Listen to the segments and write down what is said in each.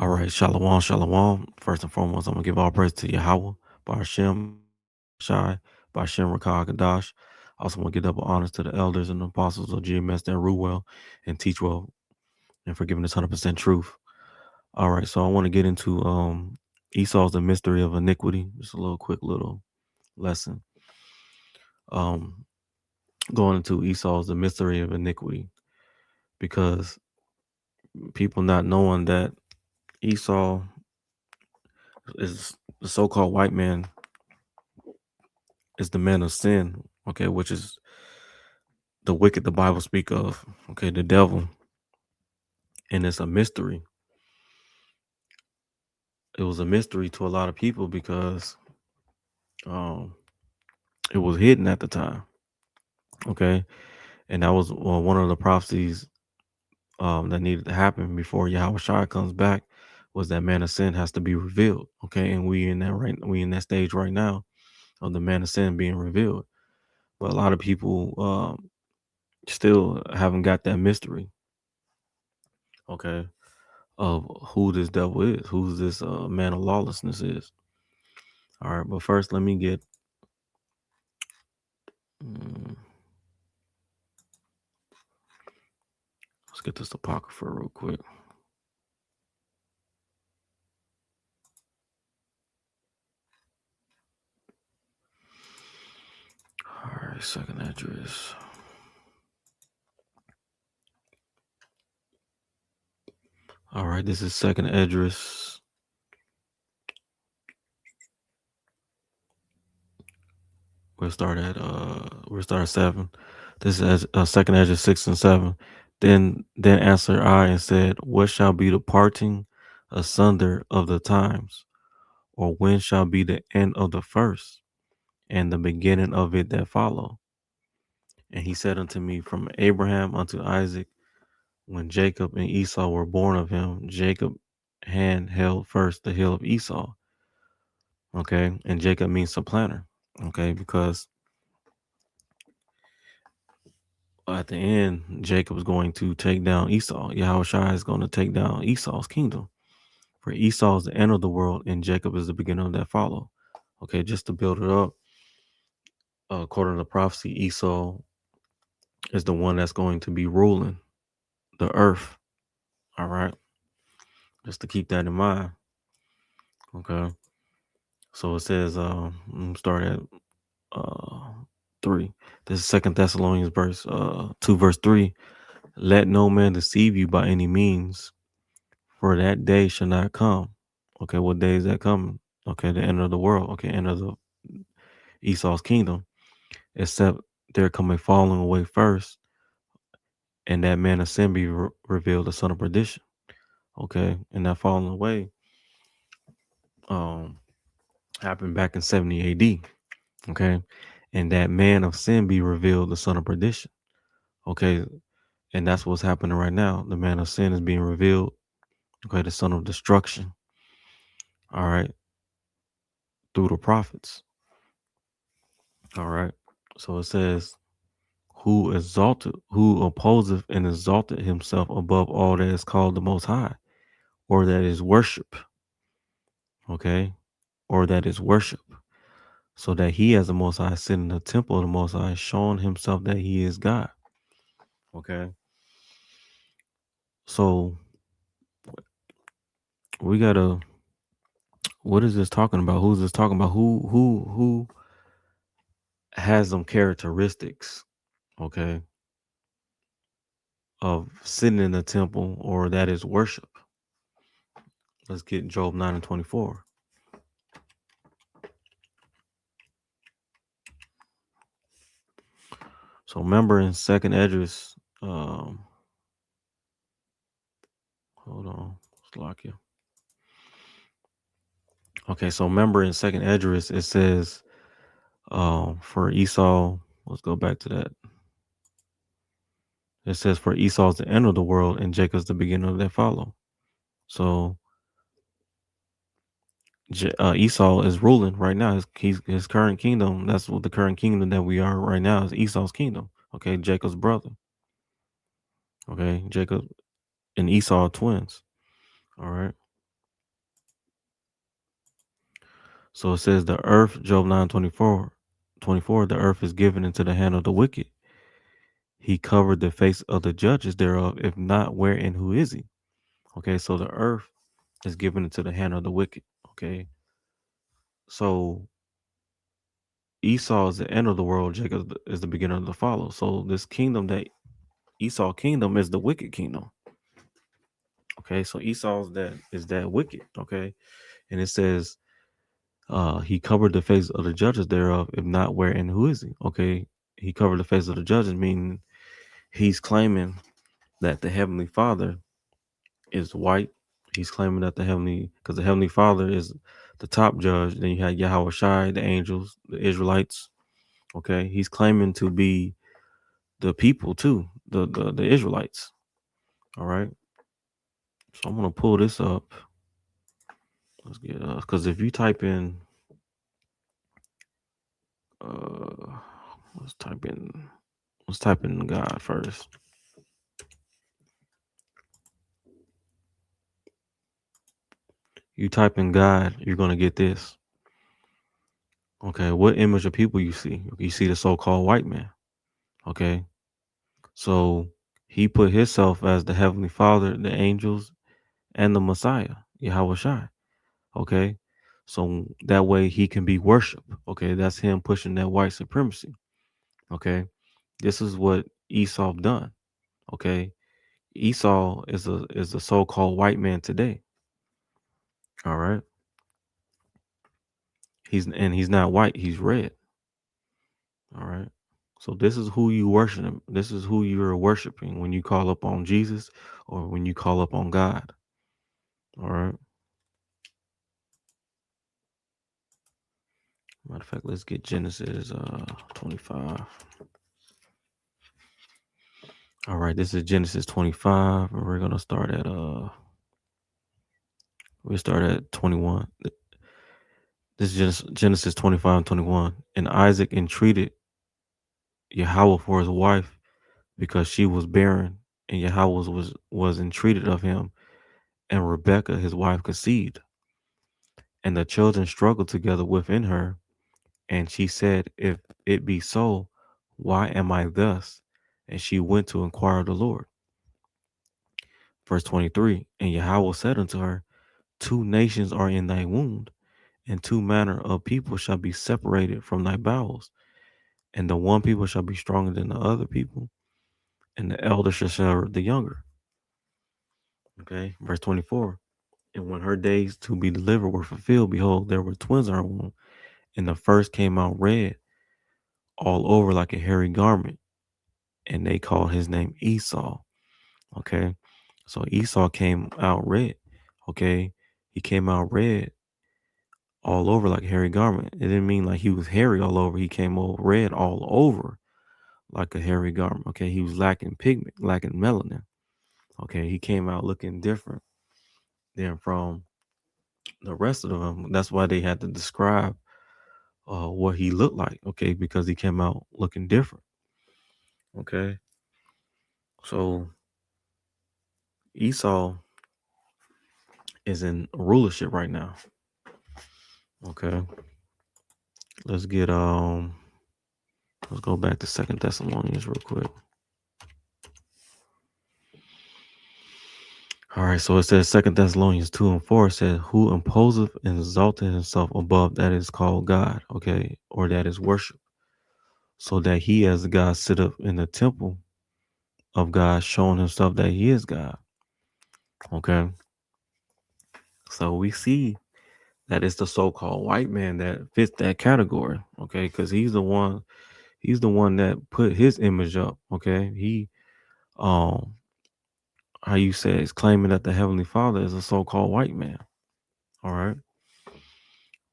All right, shalom, shalom. First and foremost, I'm gonna give all praise to Yahweh, Barashem, Shai, Barashem Rakah Kadash. Also want to give double honors to the elders and the apostles of GMS that rule well and teach well and for giving us 100% truth. All right, so I want to get into Esau's the mystery of iniquity. Just a little quick little lesson. Um, Going into Esau's the mystery of iniquity because people not knowing that Esau is the so-called white man is the man of sin, okay, which is the wicked the Bible speak of, okay, the devil. And it's a mystery. It was a mystery to a lot of people because um it was hidden at the time, okay? And that was one of the prophecies that needed to happen before Yahweh Shai comes back was that man of sin has to be revealed, okay? And we in that stage right now of the man of sin being revealed. But a lot of people still haven't got that mystery, okay, of who this devil is, who's this man of lawlessness is. All right, but first let me get mm, let's get this apocrypha real quick. All right, second address. All right, this is second address. We'll start at 7. This is second address 6 and 7. Then answered I and said, what shall be the parting asunder of the times, or when shall be the end of the first, and the beginning of it that follow? And he said unto me, from Abraham unto Isaac, when Jacob and Esau were born of him, Jacob hand held first the heel of Esau. Okay, and Jacob means supplanter. Okay, because at the end, Jacob is going to take down Esau. Yahweh Shai is going to take down Esau's kingdom. For Esau is the end of the world, and Jacob is the beginning of that follow. Okay, just to build it up, according to the prophecy, Esau is the one that's going to be ruling the earth. All right, just to keep that in mind. Okay, so it says, start at 3. This is Second Thessalonians verse 2, verse 3. Let no man deceive you by any means, for that day shall not come. Okay, what day is that coming? Okay, the end of the world. Okay, end of the Esau's kingdom, except there come a falling away first, and that man of sin be revealed, the son of perdition. Okay, and that falling away um happened back in 70 AD. Okay, and that man of sin be revealed, the son of perdition. Okay, and that's what's happening right now. The man of sin is being revealed. Okay, the son of destruction. All right, through the prophets. All right. So it says, who opposeth and exalted himself above all that is called the Most High, or that is worship. Okay, or that is worship. So that he as the Most High sit in the temple of the Most High, showing himself that he is God. Okay. So we gotta, what is this talking about? Who's this talking about? Who has some characteristics, okay, of sitting in the temple, or that is worship? Let's get Job 9 and 24. So remember in second Esdras, hold on, let's lock you. Okay, so remember in second Esdras, it says for Esau, let's go back to that. It says for Esau's the end of the world and Jacob's the beginning of that follow. So Esau is ruling right now. His current kingdom. That's what the current kingdom that we are right now is Esau's kingdom. Okay, Jacob's brother. Okay, Jacob and Esau are twins. All right. So it says the earth, Job 9:24, the earth is given into the hand of the wicked. He covered the face of the judges thereof. If not, where and who is he? Okay, so the earth is given into the hand of the wicked. Okay, so Esau is the end of the world. Jacob is the beginning of the follow. So this kingdom that Esau kingdom is the wicked kingdom. Okay, so Esau's that wicked. Okay, and it says he covered the face of the judges thereof. If not, where and who is he? Okay, he covered the face of the judges, meaning he's claiming that the heavenly Father is white. He's claiming that because the heavenly Father is the top judge. Then you had Yahweh Shai, the angels, the Israelites. Okay, he's claiming to be the people too, the Israelites. All right, so I'm gonna pull this up. Let's get because if you type in uh, let's type in let's type in God first. You type in God, you're gonna get this. Okay, what image of people you see? You see the so-called white man. Okay, so he put himself as the heavenly Father, the angels, and the Messiah, Yahweh Shai. Okay, so that way he can be worshipped. Okay, that's him pushing that white supremacy. Okay, this is what Esau done. Okay, Esau is a so-called white man today. All right, he's not white. He's red. All right. So this is who you worship. This is who you're worshiping when you call up on Jesus or when you call up on God. All right. Matter of fact, let's get Genesis 25. All right, this is Genesis 25, and we're gonna start at we start at 21. This is Genesis 25 and 21. And Isaac entreated Yahweh for his wife because she was barren, and Yahweh was entreated of him, and Rebekah his wife conceived. And the children struggled together within her, and she said, if it be so, why am I thus? And she went to inquire of the Lord. Verse 23, and Yahweh said unto her, two nations are in thy womb, and two manner of people shall be separated from thy bowels. And the one people shall be stronger than the other people, and the elder shall serve the younger. Okay, verse 24. And when her days to be delivered were fulfilled, behold, there were twins in her womb, and the first came out red all over like a hairy garment, and they called his name Esau. Okay, so Esau came out red. Okay, he came out red all over like a hairy garment. It didn't mean like he was hairy all over. He came all red all over like a hairy garment. Okay, he was lacking pigment, lacking melanin. Okay, he came out looking different than from the rest of them. That's why they had to describe what he looked like. Okay, because he came out looking different. Okay, so Esau is in rulership right now. Okay, let's get let's go back to Second Thessalonians real quick. All right, so it says Second Thessalonians 2 and 4 says, who imposeth and exalteth himself above that is called God, okay, or that is worship, so that he as God sitteth in the temple of God, showing himself that he is God. Okay. So we see that it's the so-called white man that fits that category. Okay, because he's the one that put his image up. Okay. He how you say is claiming that the Heavenly Father is a so-called white man. All right.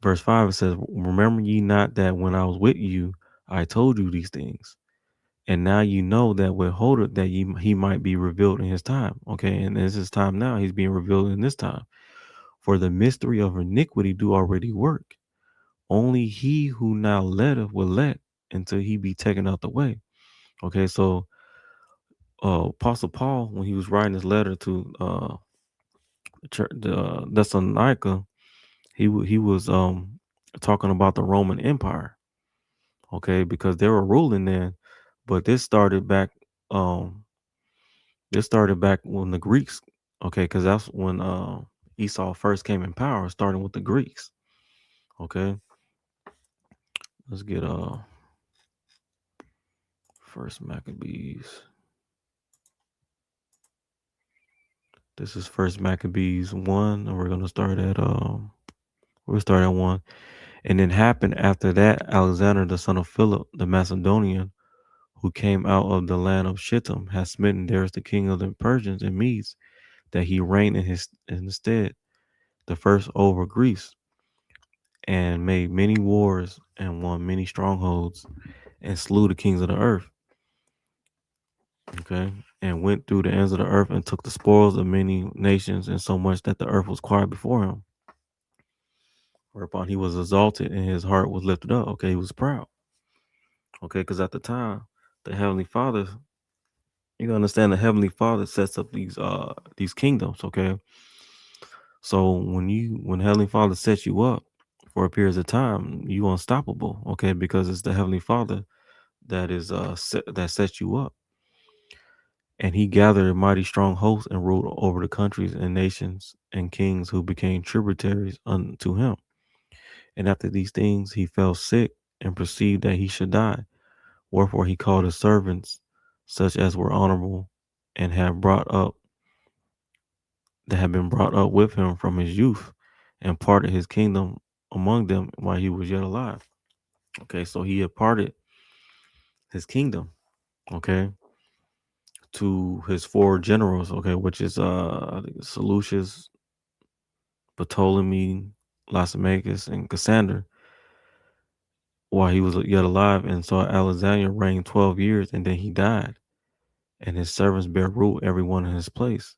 Verse 5 it says, remember ye not that when I was with you, I told you these things. And now you know that withholdeth that he might be revealed in his time. Okay, and this is time now. He's being revealed in this time. For the mystery of iniquity do already work. Only he who now letteth will let until he be taken out the way. Okay, so Apostle Paul, when he was writing his letter to the Thessalonica, he was talking about the Roman Empire. Okay, because they were ruling then, but um this started back when the Greeks, okay, because that's when Esau first came in power, starting with the Greeks. Okay, let's get first Maccabees. This is first Maccabees 1, and we'll start at 1. And it happened after that Alexander the son of Philip the Macedonian, who came out of the land of Shittim, had smitten Darius the king of the Persians and Medes, that he reigned in his stead, the first over Greece, and made many wars and won many strongholds and slew the kings of the earth. Okay. And went through the ends of the earth and took the spoils of many nations, and so much that the earth was quiet before him. Whereupon he was exalted and his heart was lifted up. Okay. He was proud. Okay. Because at the time, the Heavenly Father, you gotta understand, the Heavenly Father sets up these kingdoms. Okay. So when Heavenly Father sets you up for a period of time, you unstoppable. Okay. Because it's the Heavenly Father that sets you up. And he gathered a mighty strong host and ruled over the countries and nations and kings who became tributaries unto him. And after these things he fell sick and perceived that he should die. Wherefore he called his servants, such as were honorable, and had been brought up with him from his youth, and parted his kingdom among them while he was yet alive. Okay, so he had parted his kingdom, okay, to his four generals, okay, which is I think it's Seleucus, Ptolemy, Lysimachus, and Cassander, while he was yet alive. And so Alexander reigned 12 years, and then he died. And his servants bare rule every one in his place.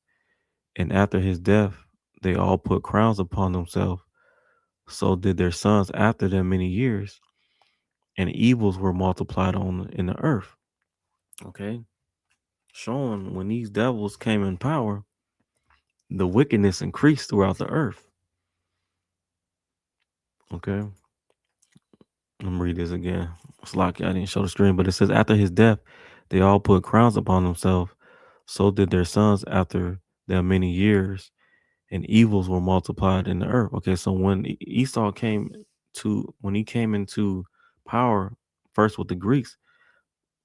And after his death, they all put crowns upon themselves. So did their sons after them many years, and evils were multiplied on in the earth. Okay, showing when these devils came in power, the wickedness increased throughout the earth. Okay, let me read this again. It's like I didn't show the screen, but it says, after his death, they all put crowns upon themselves. So did their sons after them many years, and evils were multiplied in the earth. Okay, so when Esau when he came into power, first with the Greeks,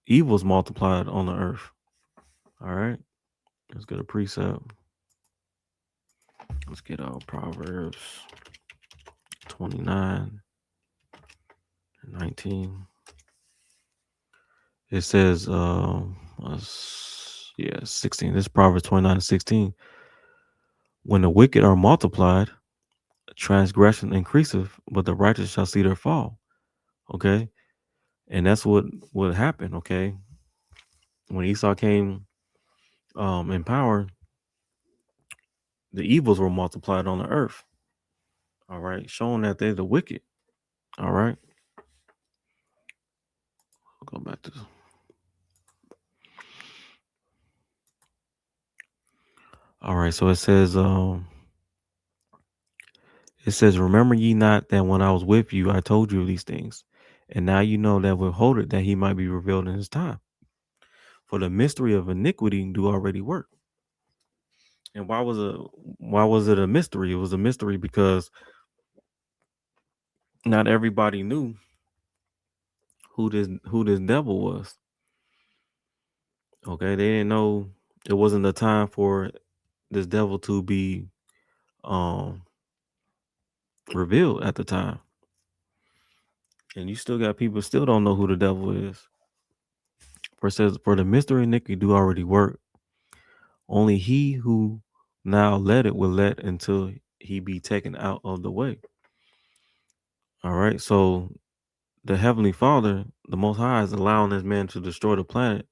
evils multiplied on the earth. All right, let's get a precept. Let's get Proverbs 29 and 19. It says, 16. This is Proverbs 29 and 16. When the wicked are multiplied, transgression increaseth, but the righteous shall see their fall. Okay. And that's what happened. Okay. When Esau came in power, the evils were multiplied on the earth. All right. Showing that they're the wicked. All right. I'll go back to this. All right. So it says, remember ye not that when I was with you, I told you of these things. And now you know that withhold it, that he might be revealed in his time. For the mystery of iniquity do already work. And why was it a mystery? It was a mystery because not everybody knew who this devil was. Okay, they didn't know. It wasn't the time for this devil to be um revealed at the time. And you still got people still don't know who the devil is. For it says, for the mystery of iniquity do already work. Only he who now let it will let until he be taken out of the way. All right. So the Heavenly Father, the Most High, is allowing this man to destroy the planet.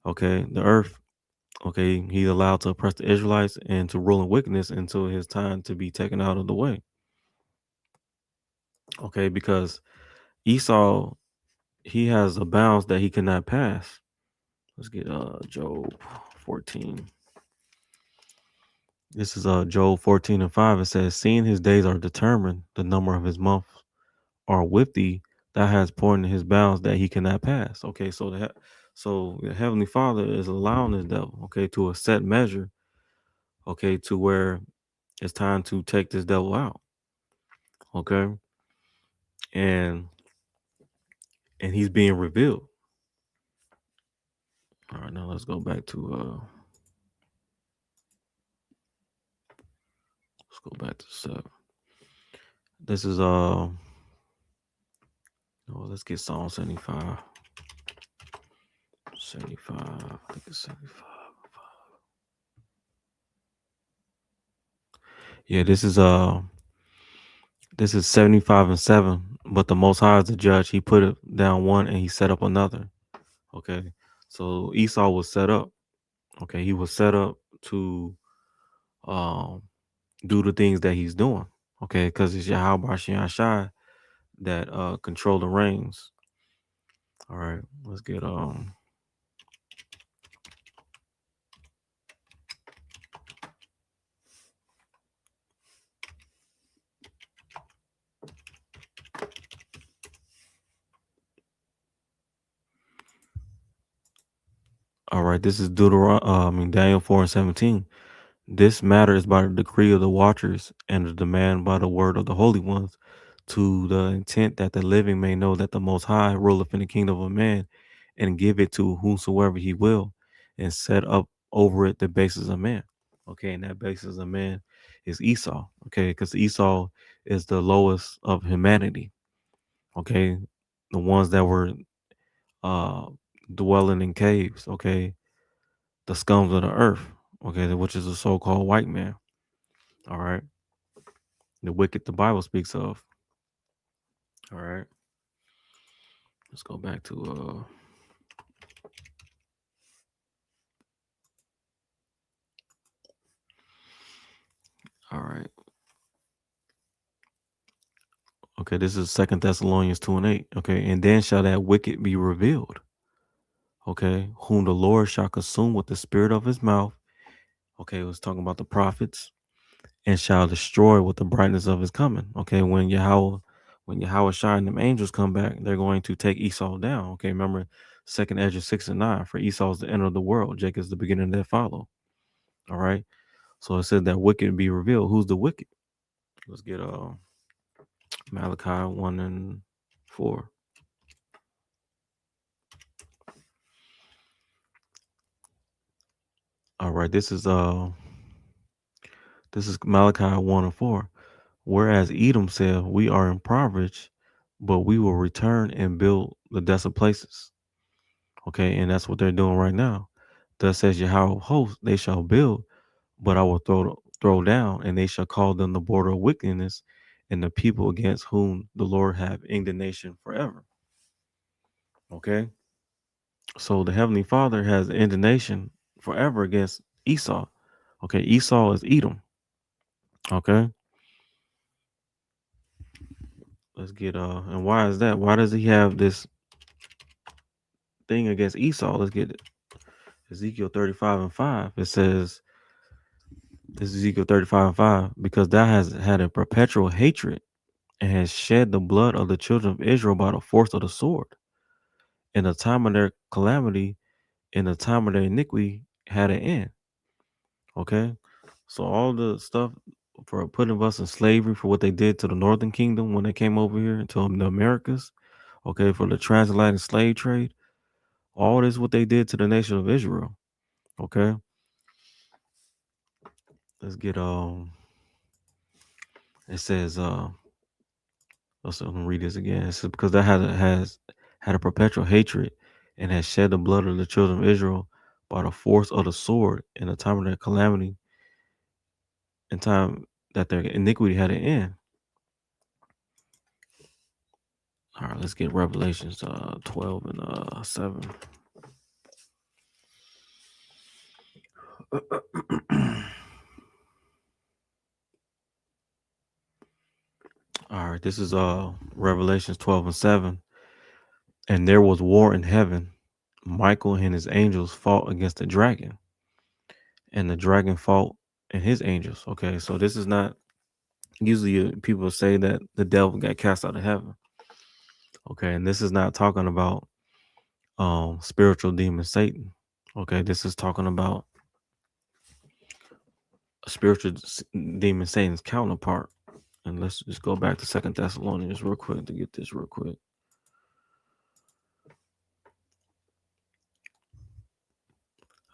Okay. The earth. Okay. He's allowed to oppress the Israelites and to rule in wickedness until his time to be taken out of the way. Okay. Because Esau, he has a bounds that he cannot pass. Let's get Job 14. This is Job 14 and 5. It says, seeing his days are determined, the number of his months are with thee, thou hast poured in his bounds that he cannot pass. Okay, so so the heavenly Father is allowing this devil, okay, to a set measure, okay, to where it's time to take this devil out, okay, and he's being revealed. All right, now let's go back to 7. This is oh, let's get Psalm 75. 75. I think it's 75. Yeah, this is 75 and 7. But the Most High is the judge. He put it down one and he set up another. Okay. So Esau was set up. Okay. He was set up to um do the things that he's doing. Okay, because it's Yahweh Bashian Shai that control the reins. All right, let's get all right, this is Daniel 4 and 17. This matter is by the decree of the watchers and the demand by the word of the holy ones, to the intent that the living may know that the Most High ruleth in the kingdom of man, and give it to whomsoever he will, and set up over it the basis of man. Okay, and that basis of man is Esau. Okay, because Esau is the lowest of humanity. Okay, the ones that were uh dwelling in caves. Okay, the scums of the earth. Okay, which is the so-called white man. All right, the wicked the Bible speaks of. All right, let's go back to all right. Okay, this is Second Thessalonians 2 and 8. Okay, and then shall that wicked be revealed. Okay, whom the Lord shall consume with the spirit of his mouth. Okay, it was talking about the prophets, and shall destroy with the brightness of his coming. Okay, when Yahweh Shai and them angels come back, they're going to take Esau down. Okay, remember Second Ezra 6 and 9. For Esau is the end of the world, Jacob's the beginning that follow. All right. So it said that wicked be revealed. Who's the wicked? Let's get Malachi 1 and 4. All right, this is Malachi 1 and 4. Whereas Edom said, we are impoverished, but we will return and build the desolate places. Okay, and that's what they're doing right now. Thus says Yahweh of hosts, they shall build, but I will throw down, and they shall call them the border of wickedness, and the people against whom the Lord have indignation forever. Okay, so the Heavenly Father has indignation forever against Esau. Okay, Esau is Edom. Okay, let's get and why is that? Why does he have this thing against Esau? Let's get it. Ezekiel 35 and 5. It says, this is Ezekiel 35 and 5, because thou hast had a perpetual hatred and has shed the blood of the children of Israel by the force of the sword. In the time of their calamity, in the time of their iniquity, had an end. Okay, so all the stuff for putting us in slavery for what they did to the Northern Kingdom when they came over here into the Americas. Okay, for the transatlantic slave trade, all this what they did to the nation of Israel. Okay, let's get It says let's read this again. It says, because that has had a perpetual hatred and has shed the blood of the children of Israel by the force of the sword in the time of their calamity, in time that their iniquity had an end. All right, let's get Revelations 12 and 7. All right, this is Revelations 12 and 7. And there was war in heaven. Michael and his angels fought against the dragon, and the dragon fought and his angels. Okay, so this is not usually people say that the devil got cast out of heaven. Okay, and this is not talking about spiritual demon Satan. Okay, this is talking about spiritual demon Satan's counterpart. And let's just go back to Second Thessalonians real quick to get this real quick.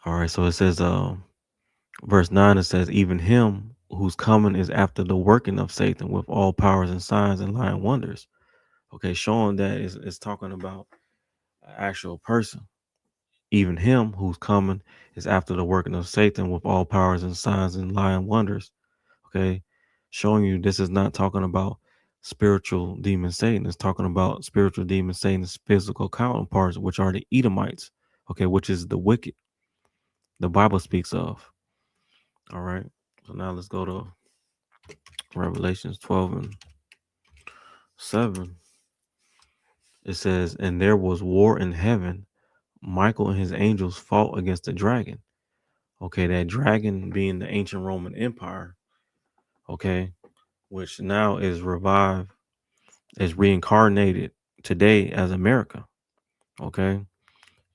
All right, so it says, verse 9, it says, even him whose coming is after the working of Satan with all powers and signs and lying wonders. Okay, showing that it's talking about an actual person. Even him whose coming is after the working of Satan with all powers and signs and lying wonders. Okay, showing you this is not talking about spiritual demon Satan. It's talking about spiritual demon Satan's physical counterparts, which are the Edomites. Okay, which is the wicked the Bible speaks of. All right. So now let's go to Revelations 12 and 7. It says, and there was war in heaven. Michael and his angels fought against the dragon. Okay, that dragon being the ancient Roman Empire. Okay, which now is revived, is reincarnated today as America. Okay,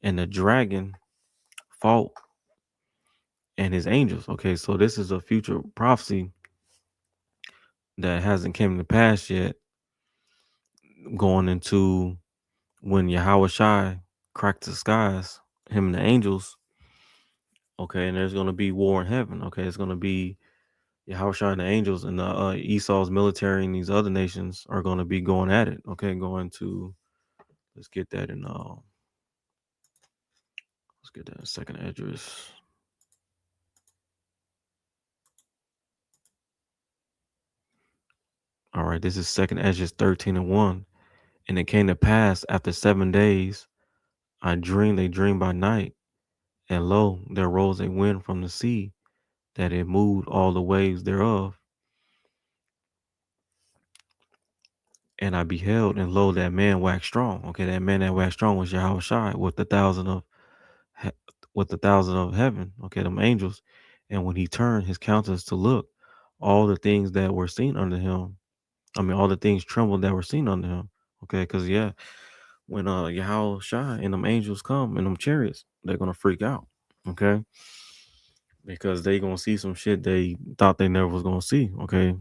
and the dragon fought and his angels. Okay, so this is a future prophecy that hasn't came to pass yet, going into when Yahweh Shai cracked the skies, him and the angels. Okay, and there's gonna be war in heaven. Okay, it's gonna be Yahweh Shai and the angels, and the Esau's military and these other nations are gonna be going at it. Okay, going to let's get that in let's get that in second address. All right, this is second address 13 and 1. And it came to pass after 7 days, I dreamed a dream by night, and lo, there rose a wind from the sea, that it moved all the waves thereof. And I beheld, and lo, that man waxed strong. Okay, that man that waxed strong was Yahweh Shai with the thousand of he- with the thousand of heaven. Okay, them angels. And when he turned his countenance to look, all the things that were seen under him, I mean, all the things trembled that were seen under him. Okay, because yeah, when Yahweh Shai and them angels come in them chariots, they're gonna freak out. Okay, because they gonna see some shit they thought they never was gonna see. Okay,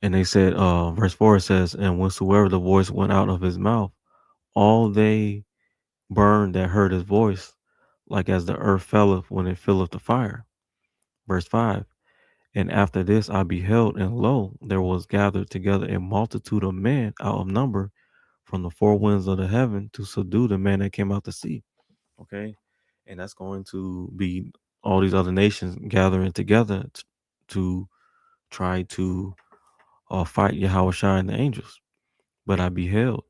and they said, verse 4 says, and whensoever the voice went out of his mouth, all they burned that heard his voice, like as the earth felleth when it filleth the fire. Verse 5, and after this I beheld, and lo, there was gathered together a multitude of men out of number from the four winds of the heaven to subdue the man that came out to sea. Okay, and that's going to be all these other nations gathering together to try to fight Yahweh Shai and the angels. But I beheld,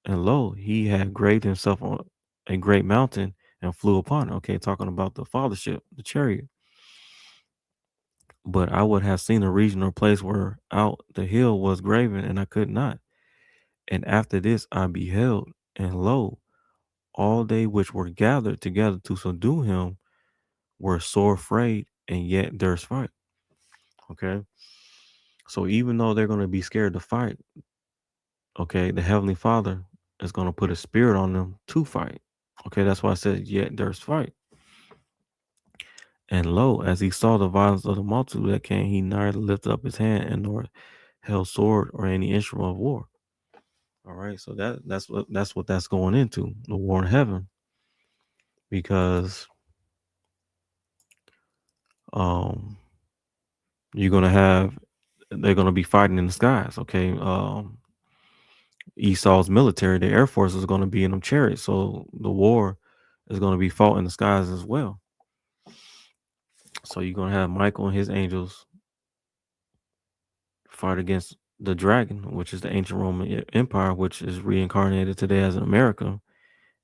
and lo, he had graved himself on a great mountain and flew upon it. Okay, talking about the fathership, the chariot. But I would have seen a region or place where out the hill was graven, and I could not. And after this I beheld, and lo, all they which were gathered together to subdue him were sore afraid, and yet durst fight. Okay. So even though they're going to be scared to fight, okay, the Heavenly Father is going to put a spirit on them to fight. Okay, that's why I said, yet durst fight. And lo, as he saw the violence of the multitude that came, he neither lifted up his hand and nor held sword or any instrument of war. All right, so that's what that's going into, the war in heaven, because um you're gonna have they're gonna be fighting in the skies. Okay, Esau's military, the air force is gonna be in them chariots, so the war is gonna be fought in the skies as well. So you're gonna have Michael and his angels fight against the dragon, which is the ancient Roman Empire, which is reincarnated today as in America.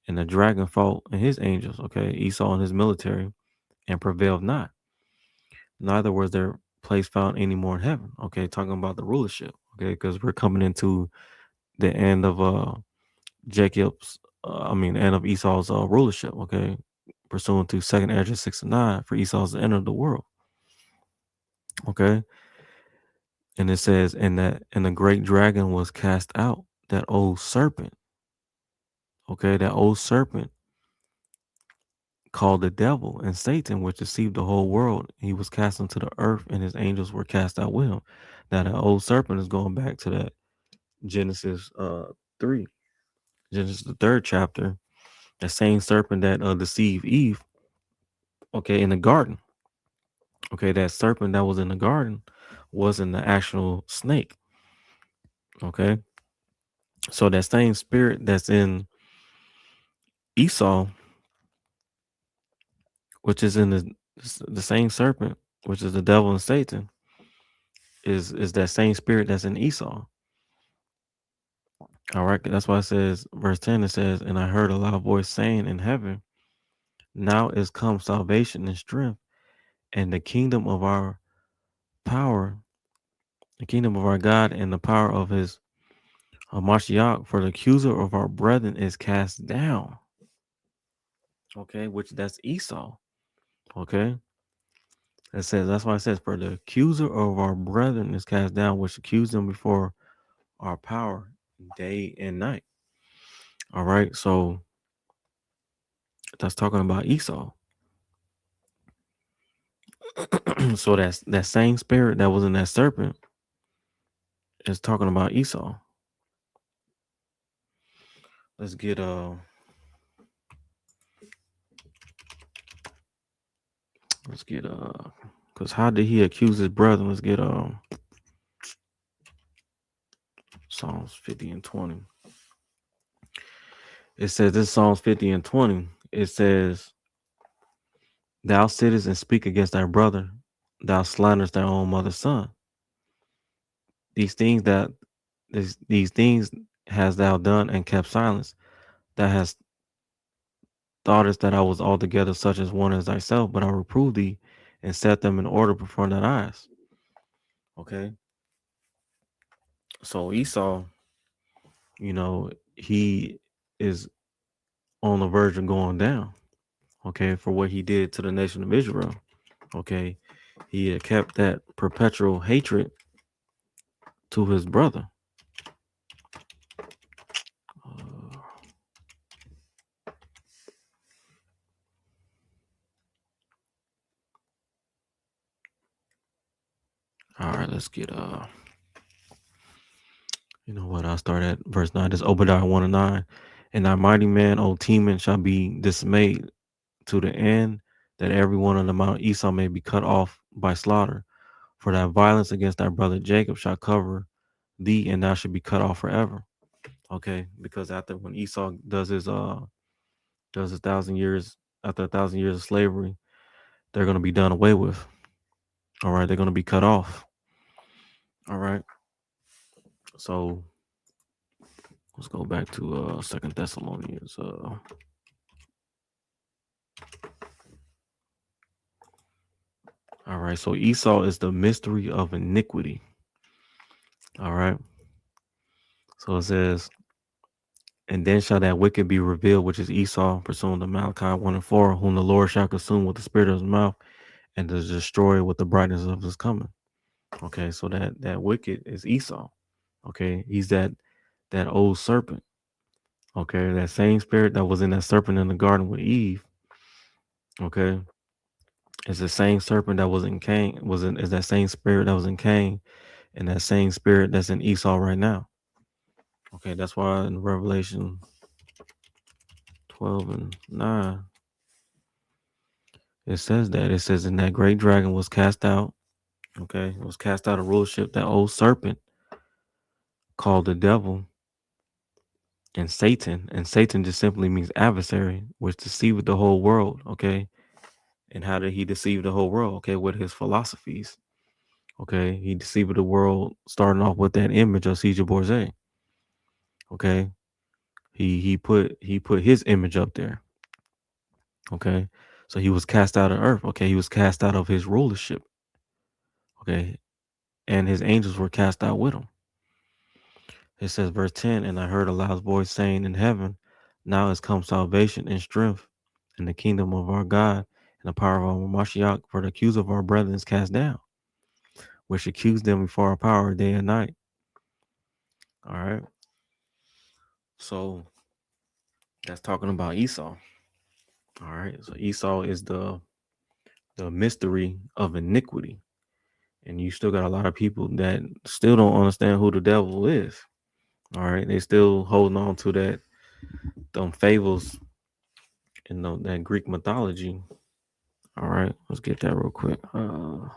And the dragon fought and his angels, okay, Esau and his military, and prevailed not. Neither was their place found any more in heaven. Okay, talking about the rulership. Okay, because we're coming into the end of Jacob's, end of Esau's rulership. Okay, pursuant to Second Ezra 6 and 9, for Esau's the end of the world. Okay, and it says, and the great dragon was cast out, that old serpent, okay, that old serpent called the devil and Satan, which deceived the whole world. He was cast into the earth, and his angels were cast out with him. Now, that old serpent is going back to that Genesis 3, Genesis the third chapter. The same serpent that deceived Eve, okay, in the garden. Okay, that serpent that was in the garden wasn't the actual snake. Okay, so that same spirit that's in Esau, which is in the same serpent, which is the devil and Satan, is that same spirit that's in Esau. All right, that's why it says, verse 10, it says, "And I heard a loud voice saying in heaven, now is come salvation and strength, and the kingdom of our power, the kingdom of our God, and the power of his Mashiach, for the accuser of our brethren is cast down." Okay, which that's Esau. Okay, it says, that's why it says, "For the accuser of our brethren is cast down, which accused them before our power day and night." All right, so that's talking about Esau. So that's that same spirit that was in that serpent is talking about Esau. Let's get let's get because how did he accuse his brother? Let's get Psalms 50 and 20. It says, this Psalms 50 and 20. It says, "Thou sittest and speak against thy brother, thou slanderest thy own mother's son. These things that these things hast thou done and kept silence. Thou hast thoughtest that I was altogether such as one as thyself, but I reproved thee and set them in order before thine eyes." Okay. So Esau, he is on the verge of going down, okay, for what he did to the nation of Israel. Okay. He had kept that perpetual hatred to his brother. Uh, all right, let's get you know what? I'll start at verse 9. This Obadiah 1 and 9. "And thy mighty man, O Teman, shall be dismayed to the end that every one of the Mount Esau may be cut off by slaughter. For thy violence against thy brother Jacob shall cover thee, and thou shalt be cut off forever." Okay, because after when Esau does his 1,000 years, after 1,000 years of slavery, they're gonna be done away with. All right, they're gonna be cut off. All right. So let's go back to Second Thessalonians. All right, so Esau is the mystery of iniquity. All right. So it says, "And then shall that wicked be revealed, which is Esau, pursuing the Malachi 1 and 4, whom the Lord shall consume with the spirit of his mouth and to destroy with the brightness of his coming." Okay, so that wicked is Esau. Okay, he's that old serpent. Okay, that same spirit that was in that serpent in the garden with Eve. Okay, it's the same serpent that was in Cain. Is that same spirit that was in Cain, and that same spirit that's in Esau right now. Okay, that's why in Revelation 12 and 9, it says that. It says, "And that great dragon was cast out." Okay, it was cast out of rulership, that old serpent called the devil and Satan. And Satan just simply means adversary, which deceived the whole world. Okay, and how did he deceive the whole world? Okay, with his philosophies. Okay, he deceived the world, starting off with that image of Caesar Borgia. Okay, he put his image up there. Okay, so he was cast out of earth. Okay, he was cast out of his rulership. Okay, and his angels were cast out with him. It says, verse 10, "And I heard a loud voice saying in heaven, now is come salvation and strength in the kingdom of our God and the power of our Mashiach, for the accuser of our brethren is cast down, which accused them before our power day and night." All right. So that's talking about Esau. All right. So Esau is the mystery of iniquity. And you still got a lot of people that still don't understand who the devil is. All right. They still holding on to that them fables in that Greek mythology. All right. Let's get that real quick. All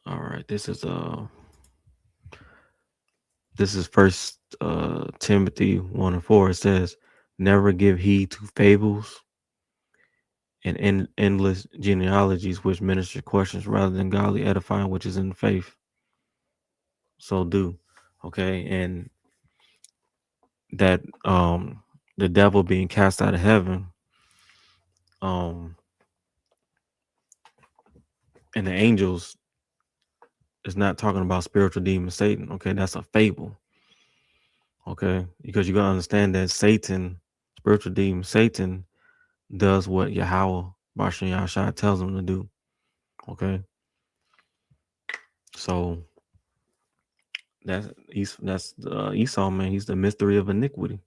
right. This is First Timothy 1:4. It says, "Never give heed to fables and endless genealogies, which minister questions rather than godly edifying, which is in faith. So do." Okay, and that the devil being cast out of heaven, um, and the angels is not talking about spiritual demon Satan. Okay, that's a fable. Okay, because you gotta understand that Satan, spiritual demon Satan, does what Yahweh Bashan Yahshua tells him to do. Okay, so that's Esau, man. He's the mystery of iniquity.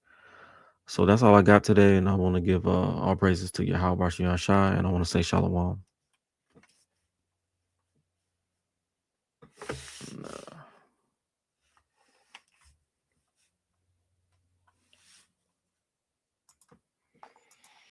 So that's all I got today, and I want to give all praises to Yahweh Bashan Yahshua, and I want to say Shalom.